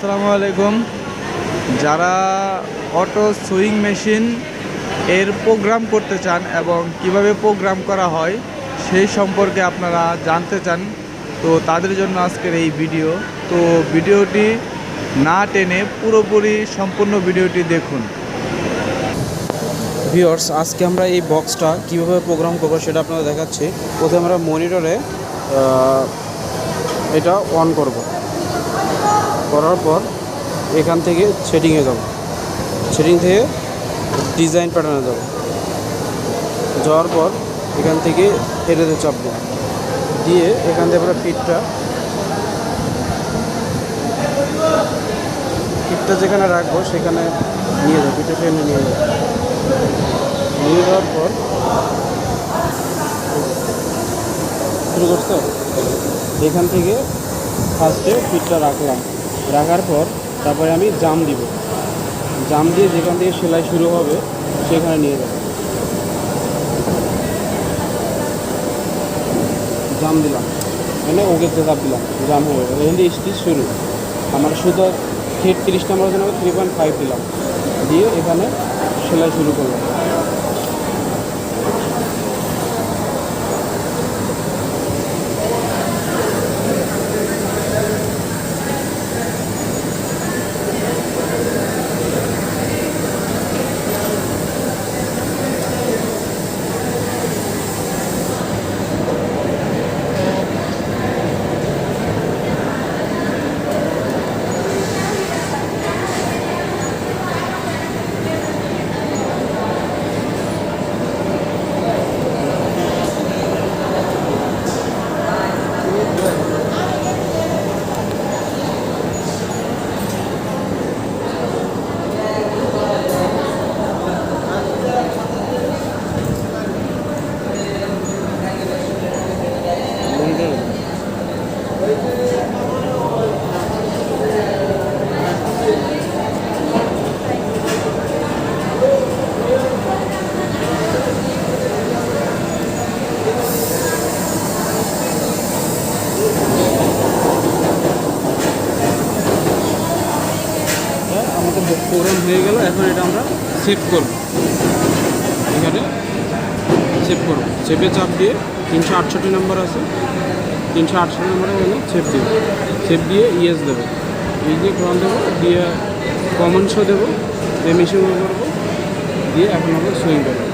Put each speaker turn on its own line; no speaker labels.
আসসালামু আলাইকুম। যারা অটো সুইং মেশিন এর প্রোগ্রাম করতে চান এবং কিভাবে প্রোগ্রাম করা হয় সেই সম্পর্কে আপনারা জানতে চান, তো তাদের জন্য আজকের এই ভিডিও। তো ভিডিওটি না টেনে পুরোপুরি সম্পূর্ণ ভিডিওটি দেখুন।
ভিউয়ার্স, আজকে আমরা এই বক্সটা কীভাবে প্রোগ্রাম করবো সেটা আপনাদের দেখাচ্ছি। প্রথমে আমরা মনিটরে এটা অন করব, করার পর এখান থেকে সেটিংয়ে যাব, সেটিং থেকে ডিজাইন প্যাটার্নে যাব, যাওয়ার পর এখান থেকে এটাতে চাপবো, দিয়ে এখান থেকে আমরা ফিটটা যেখানে রাখবো সেখানে নিয়ে যাবো, ফিটটা সেখানে নিয়ে যাবো। নিয়ে যাওয়ার পর শুরু করতে এখান থেকে ফার্স্টে ফিটটা রাখার পর তারপরে আমি জাম দিব, জাম দিয়ে যেখান থেকে সেলাই শুরু হবে সেখানে নিয়ে যাব, জাম দিলাম, মানে ওকেতে চাপ দিলাম, জাম হয়ে গেল। এখান থেকে স্টিচ শুরু। আমার সুতো 30 নম্বরের জন্য 3.5 দিলাম, দিয়ে এখানে সেলাই শুরু করলাম। আমাদের প্রোগ্রাম হয়ে গেল। এখন এটা আমরা সেভ করব, এখানে সেভ করব, সেভে চাপ দিয়ে 368 নম্বর আছে, 368 নম্বরে এখানে সেভ দেবো, সেভ দিয়ে ইয়েস দেবো, দিয়ে ক্রন দেবো, দিয়ে কমন শো দেবো, দিয়ে মেশিন করবো, দিয়ে এখন আমরা সুইং করবো।